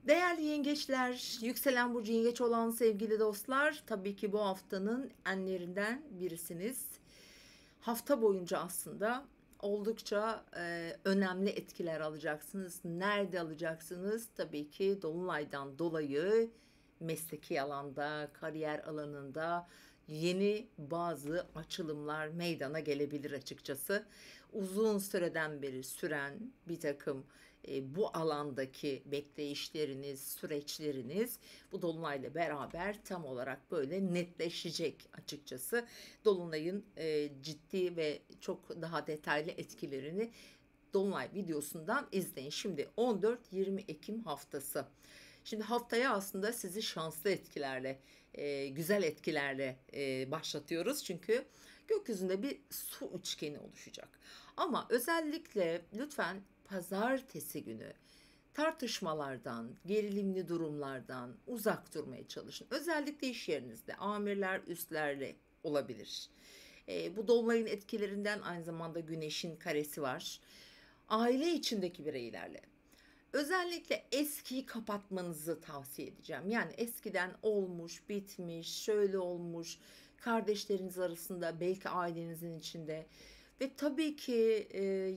Değerli yengeçler, yükselen burcu yengeç olan sevgili dostlar, tabii ki bu haftanın enlerinden birisiniz. Hafta boyunca aslında oldukça önemli etkiler alacaksınız. Nerede alacaksınız? Tabii ki Dolunay'dan dolayı mesleki alanda, kariyer alanında yeni bazı açılımlar meydana gelebilir açıkçası. Uzun süreden beri süren bir takım bu alandaki bekleyişleriniz, süreçleriniz bu dolunayla beraber tam olarak böyle netleşecek açıkçası. Dolunayın ciddi ve çok daha detaylı etkilerini dolunay videosundan izleyin. Şimdi 14-20 Ekim haftası. Şimdi haftaya aslında sizi şanslı etkilerle, güzel etkilerle başlatıyoruz. Çünkü gökyüzünde bir su üçgeni oluşacak. Ama özellikle lütfen pazartesi günü tartışmalardan, gerilimli durumlardan uzak durmaya çalışın. Özellikle iş yerinizde amirler, üstlerle olabilir. Bu dolunayın etkilerinden aynı zamanda güneşin karesi var. Aile içindeki bireylerle. Özellikle eskiyi kapatmanızı tavsiye edeceğim. Yani eskiden olmuş, bitmiş, şöyle olmuş, kardeşleriniz arasında, belki ailenizin içinde ve tabii ki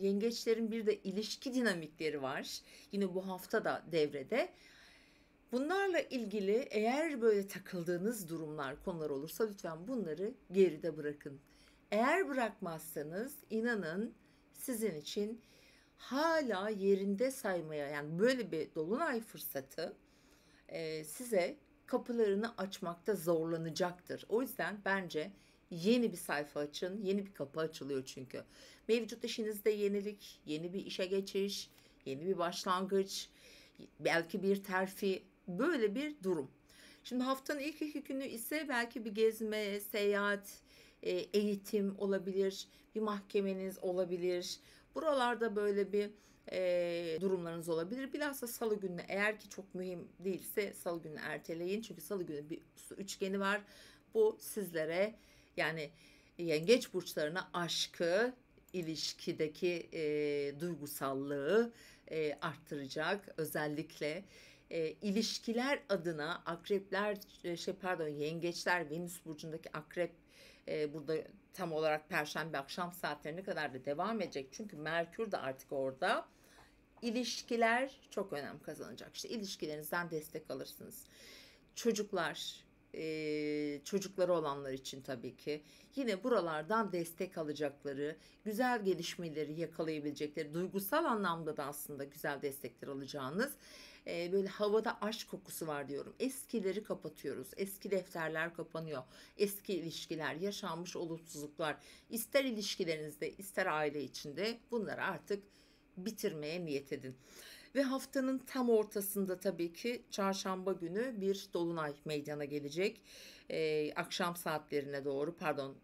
yengeçlerin bir de ilişki dinamikleri var. Yine bu hafta da devrede. Bunlarla ilgili eğer böyle takıldığınız durumlar, konular olursa lütfen bunları geride bırakın. Eğer bırakmazsanız inanın sizin için hala yerinde saymaya, yani böyle bir dolunay fırsatı size kapılarını açmakta zorlanacaktır. O yüzden bence yeni bir sayfa açın, yeni bir kapı açılıyor çünkü. Mevcut işinizde yenilik, yeni bir işe geçiş, yeni bir başlangıç, belki bir terfi, böyle bir durum. Şimdi haftanın ilk 2 günü ise belki bir gezme, seyahat, eğitim olabilir, bir mahkemeniz olabilir. Buralarda böyle bir durumlarınız olabilir. Bilhassa salı günü, eğer ki çok mühim değilse salı günü erteleyin. Çünkü salı günü bir su üçgeni var. Bu sizlere, yani yengeç burçlarına aşkı, ilişkideki duygusallığı arttıracak. Özellikle ilişkiler adına akrepler, yengeçler, Venüs burcundaki akrep burada tam olarak Perşembe akşam saatlerine kadar da devam edecek. Çünkü Merkür de artık orada. İlişkiler çok önem kazanacak. İşte ilişkilerinizden destek alırsınız. Çocuklar, çocukları olanlar için tabii ki yine buralardan destek alacakları, güzel gelişmeleri yakalayabilecekleri, duygusal anlamda da aslında güzel destekler alacağınız, böyle havada aşk kokusu var diyorum. Eskileri kapatıyoruz. Eski defterler kapanıyor. Eski ilişkiler, yaşanmış olumsuzluklar, ister ilişkilerinizde ister aile içinde, bunları artık bitirmeye niyet edin. Ve haftanın tam ortasında tabii ki çarşamba günü bir dolunay meydana gelecek. Akşam saatlerine doğru, pardon,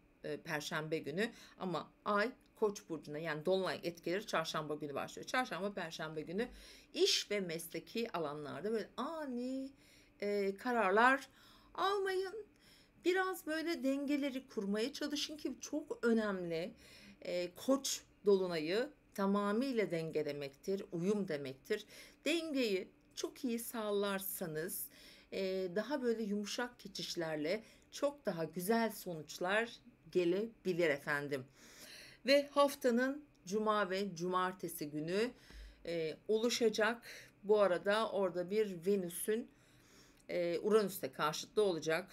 perşembe günü, ama ay Koç burcuna, yani dolunay etkileri çarşamba günü başlıyor. Çarşamba perşembe günü iş ve mesleki alanlarda böyle ani kararlar almayın. Biraz böyle dengeleri kurmaya çalışın ki çok önemli. Koç dolunayı tamamıyla denge demektir, uyum demektir. Dengeyi çok iyi sağlarsanız daha böyle yumuşak geçişlerle çok daha güzel sonuçlar gelebilir efendim. Ve haftanın cuma ve cumartesi günü oluşacak. Bu arada orada bir Venüs'ün Uranüs'te karşıtlı olacak.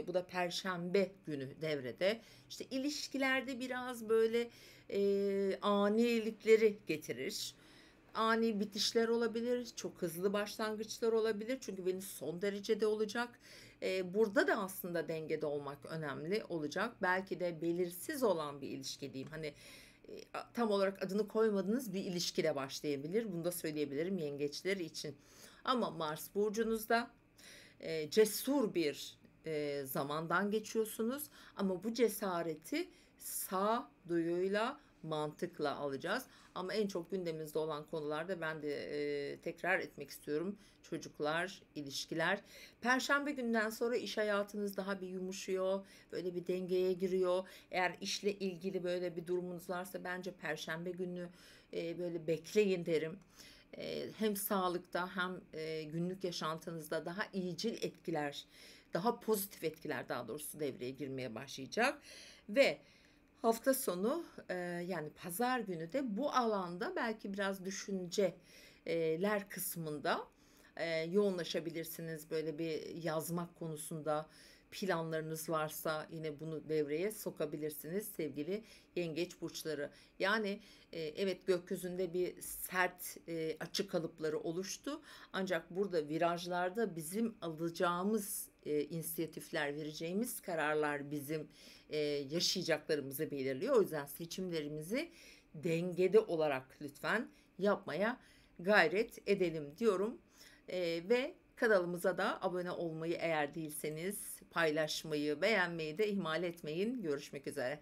Bu da Perşembe günü devrede. İşte ilişkilerde biraz böyle anilikleri getirir. Ani bitişler olabilir, çok hızlı başlangıçlar olabilir. Çünkü Venüs son derecede olacak. Burada da aslında dengede olmak önemli olacak. Belki de belirsiz olan bir ilişki diyeyim. Hani tam olarak adını koymadığınız bir ilişki de başlayabilir. Bunu da söyleyebilirim yengeçler için. Ama Mars burcunuzda, cesur bir zamandan geçiyorsunuz, ama bu cesareti sağduyuyla, mantıkla alacağız. Ama en çok gündemimizde olan konularda ben de tekrar etmek istiyorum: çocuklar, ilişkiler. Perşembe günden sonra iş hayatınız daha bir yumuşuyor, böyle bir dengeye giriyor. Eğer işle ilgili böyle bir durumunuz varsa bence Perşembe günü böyle bekleyin derim. Hem sağlıkta hem günlük yaşantınızda daha iyicil etkiler, daha pozitif etkiler daha doğrusu devreye girmeye başlayacak. Ve hafta sonu, yani pazar günü de bu alanda belki biraz düşünceler kısmında yoğunlaşabilirsiniz. Böyle bir yazmak konusunda planlarınız varsa yine bunu devreye sokabilirsiniz sevgili yengeç burçları. Yani evet, gökyüzünde bir sert açı kalıpları oluştu. Ancak burada virajlarda bizim alacağımız inisiyatifler, vereceğimiz kararlar bizim yaşayacaklarımızı belirliyor. O yüzden seçimlerimizi dengede olarak lütfen yapmaya gayret edelim diyorum. Ve kanalımıza da abone olmayı eğer değilseniz paylaşmayı, beğenmeyi de ihmal etmeyin. Görüşmek üzere.